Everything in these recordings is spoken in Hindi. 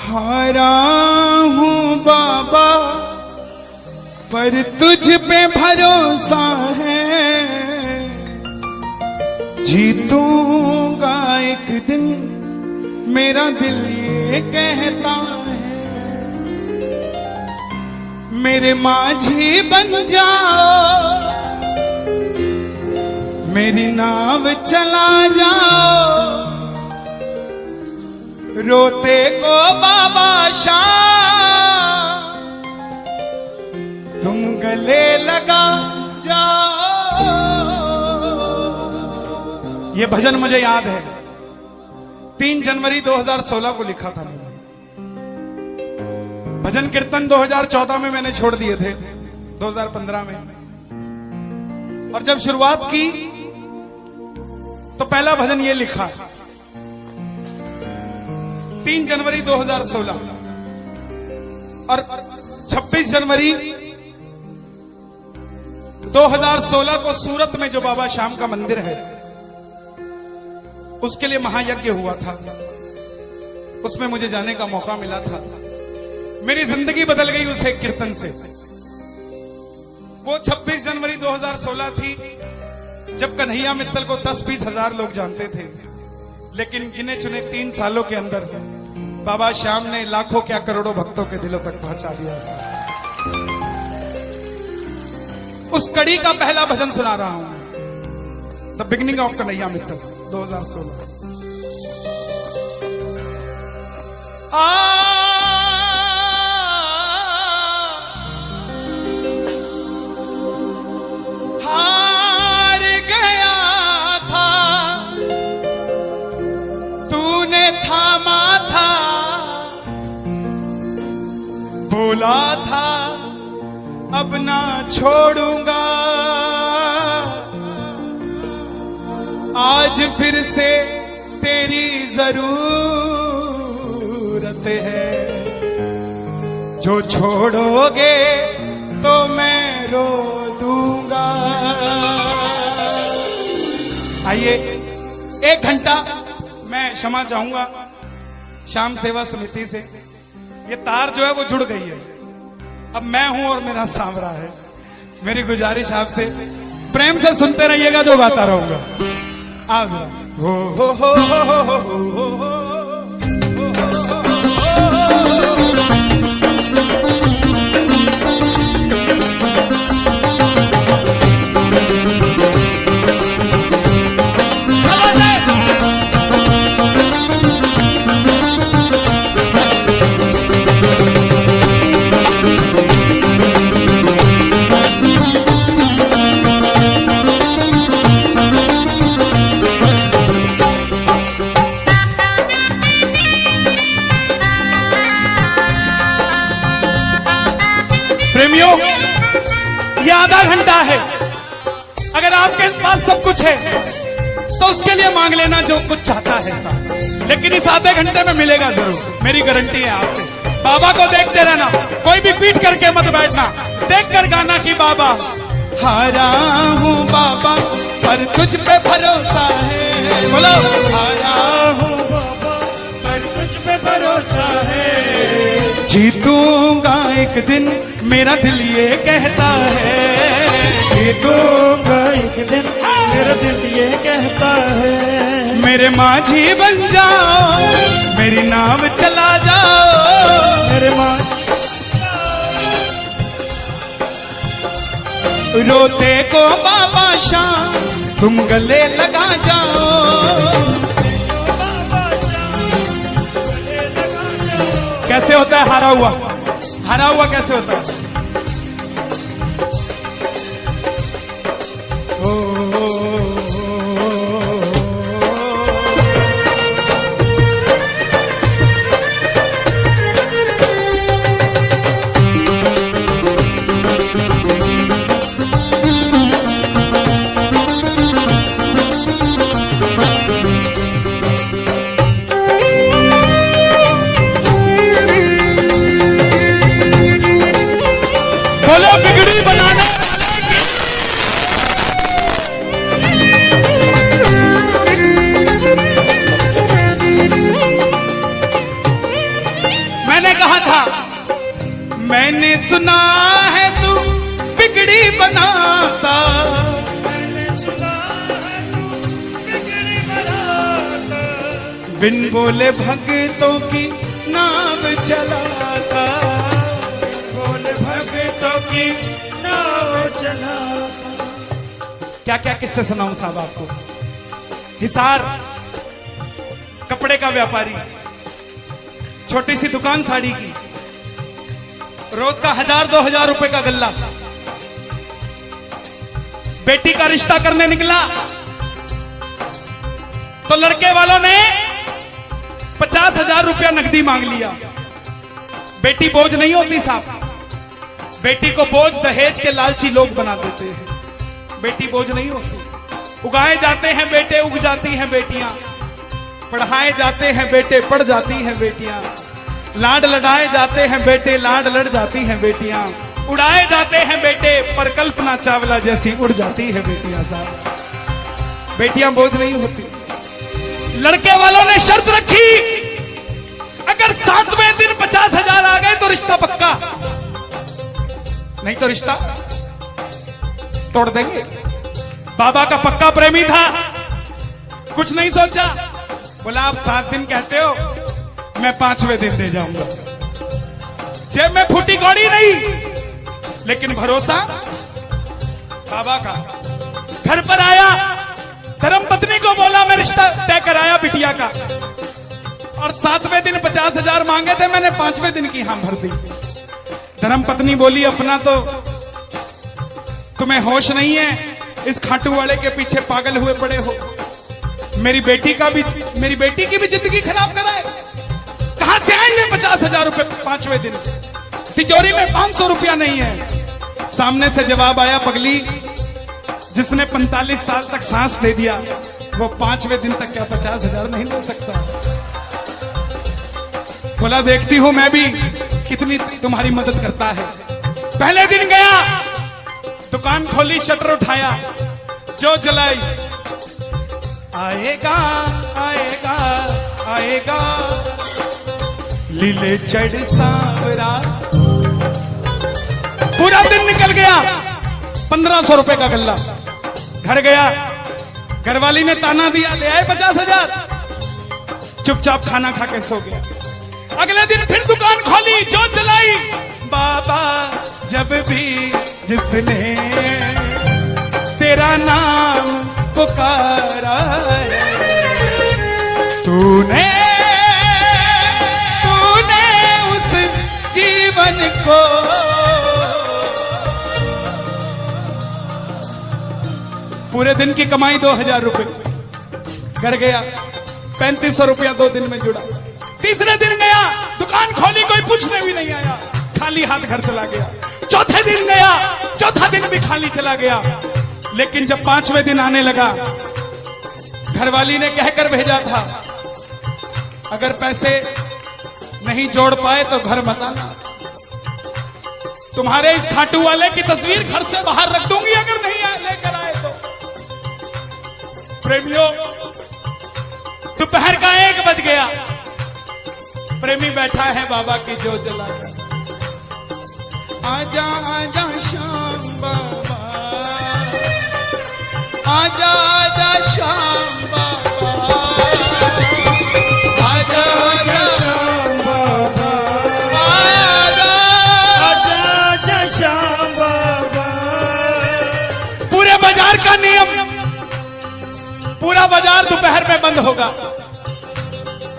हारा हूँ बाबा पर तुझ पे भरोसा है, जीतूंगा एक दिन मेरा दिल ये कहता है। मेरे माझी बन जाओ, मेरी नाव चला जाओ, रोते को बाबा शाम तुम गले लगा जाओ। ये भजन मुझे याद है, 3 जनवरी 2016 को लिखा था मैंने। भजन कीर्तन 2014 में मैंने छोड़ दिए थे, 2015 में। और जब शुरुआत की तो पहला भजन ये लिखा 3 जनवरी 2016। और 26 जनवरी 2016 को सूरत में जो बाबा श्याम का मंदिर है, उसके लिए महायज्ञ हुआ था। उसमें मुझे जाने का मौका मिला था। मेरी जिंदगी बदल गई उस एक कीर्तन से। वो 26 जनवरी 2016 थी जब कन्हैया मित्तल को 10-20 हजार लोग जानते थे, लेकिन गिने चुने 3 सालों के अंदर बाबा श्याम ने लाखों क्या करोड़ों भक्तों के दिलों तक पहुंचा दिया। उस कड़ी का पहला भजन सुना रहा हूं, the beginning of Kanhaiya Mittal 2016। हार गया था तूने थामा था, बोला था अब ना छोड़ूंगा, आज फिर से तेरी जरूरत है, जो छोड़ोगे तो मैं रो दूंगा। आइए 1 घंटा मैं क्षमा चाहूंगा श्याम सेवा समिति से। ये तार जो है वो जुड़ गई है, अब मैं हूं और मेरा सांवरा है। मेरी गुजारिश आपसे प्रेम से सुनते रहिएगा, जो गाता रहूंगा। आज हो हो हो हो हो हो हो हो। ये आधा घंटा है, अगर आपके पास सब कुछ है तो उसके लिए मांग लेना जो कुछ चाहता है, लेकिन इस आधे घंटे में मिलेगा जरूर, मेरी गारंटी है आपसे। बाबा को देखते रहना, कोई भी पीट करके मत बैठना, देख कर गाना कि बाबा हारा हूँ बाबा पर तुझ पे भरोसा है। बोलो हारा हूँ बाबा पर तुझ पे भरोसा है, जीतूंगा एक दिन मेरा दिल ये कहता है, जीतूंगा एक दिन मेरा दिल ये कहता है। मेरे माझी बन जाओ, मेरी नाव चला जाओ, मेरे माझी रोते को बाबा शाम तुम गले लगा जाओ। कैसे होता है हारा हुआ? हारा हुआ कैसे होता है? मैंने सुना है तू बिगड़ी बनाता, मैंने सुना है तू बिगड़ी बनाता, बिन बोले भक्तों की नाव चलाता, बोले भक्तों की नाव चलाता। क्या क्या किस्से सुनाऊं साहब आपको। हिसार कपड़े का व्यापारी, छोटी सी दुकान साड़ी की, रोज का 1000-2000 रुपए का गल्ला। बेटी का रिश्ता करने निकला तो लड़के वालों ने 50,000 रुपया नकदी मांग लिया। बेटी बोझ नहीं होती साहब, बेटी को बोझ दहेज के लालची लोग बना देते हैं। बेटी बोझ नहीं होती। उगाए जाते हैं बेटे, उग जाती हैं बेटियां। पढ़ाए जाते हैं बेटे, पढ़ जाती हैं बेटियां। लाड लड़ाए जाते हैं बेटे, लाड लड़ जाती हैं बेटियां। उड़ाए जाते हैं बेटे, पर कल्पना चावला जैसी उड़ जाती है बेटियां साहब। बेटियां बोझ नहीं होती। लड़के वालों ने शर्त रखी, अगर 7वें दिन 50,000 आ गए तो रिश्ता पक्का, नहीं तो रिश्ता तोड़ देंगे। बाबा का पक्का प्रेमी था, कुछ नहीं सोचा, बोला आप 7 दिन कहते हो, मैं 5वें दिन दे जाऊंगा। जेब में फूटी कौड़ी नहीं, लेकिन भरोसा बाबा का। घर पर आया, धर्म पत्नी को बोला मैं रिश्ता तय कराया बिटिया का, और 7वें दिन 50,000 मांगे थे, मैंने 5वें दिन की हां भर दी। धर्म पत्नी बोली अपना तो तुम्हें होश नहीं है, इस खाटू वाले के पीछे पागल हुए पड़े हो। मेरी बेटी की भी जिंदगी खराब कराए। कहां से आएंगे 50,000 रुपए 5वें दिन? तिजोरी में 500 रुपया नहीं है। सामने से जवाब आया, पगली जिसने 45 साल तक सांस दे दिया, वो 5वें दिन तक क्या 50,000 नहीं दे सकता? बोला देखती हूं मैं भी कितनी तुम्हारी मदद करता है। पहले दिन गया, दुकान खोली, शटर उठाया, जो जलाई, आएगा आएगा आएगा लीले चढ़ सांवरा। पूरा दिन निकल गया, 1500 रुपए का गल्ला। घर गया, घरवाली ने ताना दिया, ले आए 50,000। चुपचाप खाना खा के सो गया। अगले दिन फिर दुकान खोली, जो चलाई, बाबा जब भी जिसने तेरा नाम पुकारा, तूने उस जीवन को पूरे दिन की कमाई 2,000 रुपए। घर गया, 3500 रुपया 2 दिन में जुड़ा। तीसरे दिन गया, दुकान खोली, कोई पूछने भी नहीं आया, खाली हाथ घर चला गया। चौथे दिन गया, चौथा दिन भी खाली चला गया। लेकिन जब 5वें दिन आने लगा, घरवाली ने कहकर भेजा था, अगर पैसे नहीं जोड़ पाए तो घर मत आना। तुम्हारे इस खाटू वाले की तस्वीर घर से बाहर रख दूंगी अगर नहीं लेकर आए तो। प्रेमियों, दोपहर का 1 बज गया। प्रेमी बैठा है बाबा की जोत जलाकर। आजा आजा श्याम बाबा, आजा आजा श्याम बाबा, आजा आजा श्याम बाबा, आजा आजा आजा श्याम बाबा। पूरे बाजार का नियम, पूरा बाजार दोपहर में बंद होगा।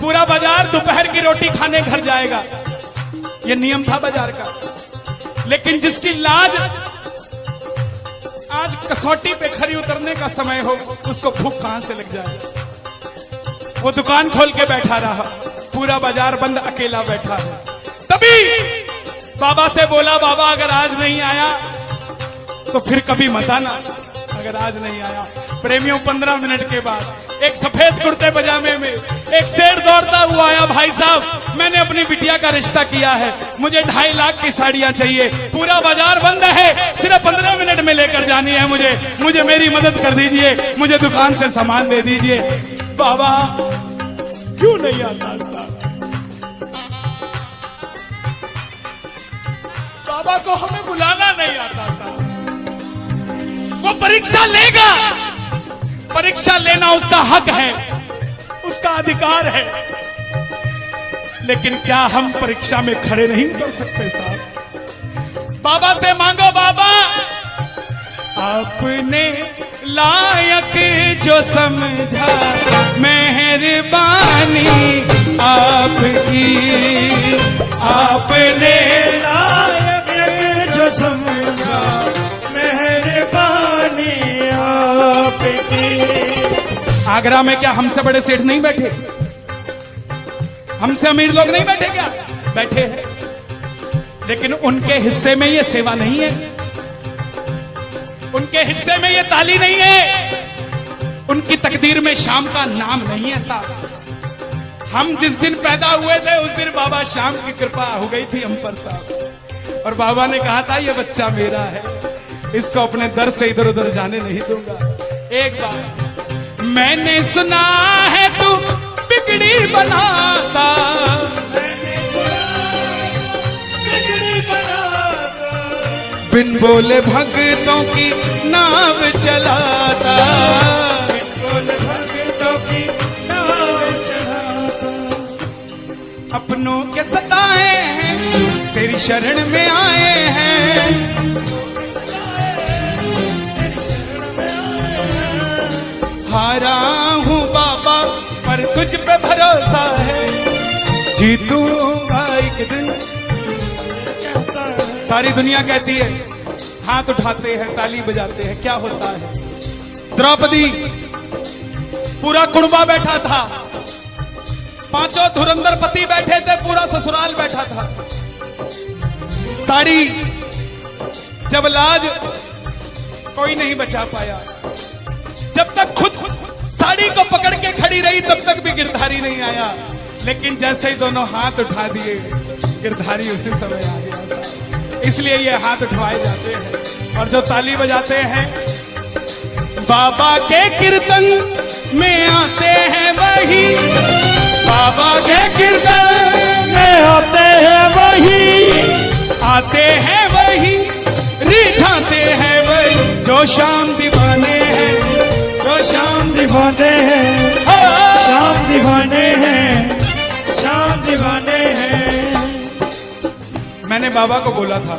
पूरा बाजार दोपहर की रोटी खाने घर जाएगा। यह नियम था बाजार का। लेकिन जिसकी लाज आज कसौटी पे खरी उतरने का समय हो, उसको भूख कहां से लग जाए। वो दुकान खोल के बैठा रहा, पूरा बाजार बंद, अकेला बैठा है। तभी बाबा से बोला, बाबा अगर आज नहीं आया तो फिर कभी मत आना, अगर आज नहीं आया। प्रेमियों, 15 मिनट के बाद एक सफेद कुर्ते पजामे में एक शेर दौड़ता हुआ आया, भाई साहब मैंने अपनी बिटिया का रिश्ता किया है, मुझे 2.5 लाख की साड़ियां चाहिए, पूरा बाजार बंद है, सिर्फ 15 मिनट में लेकर जानी है मुझे मेरी मदद कर दीजिए, मुझे दुकान से सामान दे दीजिए। बाबा क्यों नहीं आता साहब? बाबा को हमें बुलाना नहीं आता था। वो परीक्षा लेगा, परीक्षा लेना उसका हक है, उसका अधिकार है, लेकिन क्या हम परीक्षा में खड़े नहीं कर सकते साहब? बाबा से मांगो, बाबा आपने लायक जो समझा, मेहरबानी आपकी, आपने लायक जो समझा, मेहरबानी आपकी। आगरा में क्या हमसे बड़े सेठ नहीं बैठे? हमसे अमीर लोग नहीं बैठे क्या? बैठे हैं, लेकिन उनके हिस्से में ये सेवा नहीं है, उनके हिस्से में ये ताली नहीं है, उनकी तकदीर में शाम का नाम नहीं है साहब। हम जिस दिन पैदा हुए थे उस दिन बाबा शाम की कृपा हो गई थी हम पर साहब, और बाबा ने कहा था ये बच्चा मेरा है, इसको अपने दर से इधर उधर जाने नहीं दूंगा। एक बार मैंने सुना है तू बिगड़ी बनाता, बिगड़ी बनाता, बिन बोले भक्तों की नाव चलाता, बोल भक्तों की नाव चलाता। अपनों के सताए हैं तेरी शरण में आए हैं, हारा हूँ बाबा पर तुझ पे भरोसा है, जीतूंगा एक दिन। सारी दुनिया कहती है, हाथ उठाते हैं, ताली बजाते हैं, क्या होता है? द्रौपदी पूरा कुणबा बैठा था, पांचों धुरंधर पति बैठे थे, पूरा ससुराल बैठा था। साड़ी जब लाज कोई नहीं बचा पाया, जब तक खुद साड़ी को पकड़ के खड़ी रही तब तक भी गिरधारी नहीं आया, लेकिन जैसे ही दोनों हाथ उठा दिए गिरधारी उसी समय आ गया। इसलिए ये हाथ उठवाए जाते हैं, और जो ताली बजाते हैं बाबा के कीर्तन में आते हैं वही, बाबा के कीर्तन में आते हैं वही, आते हैं वही, रिझाते हैं वही, जो शाम दीवाने हैं, जो शाम दीवाने हैं, शाम दीवाने हैं, शाम दीवाने हैं। मैंने बाबा को बोला था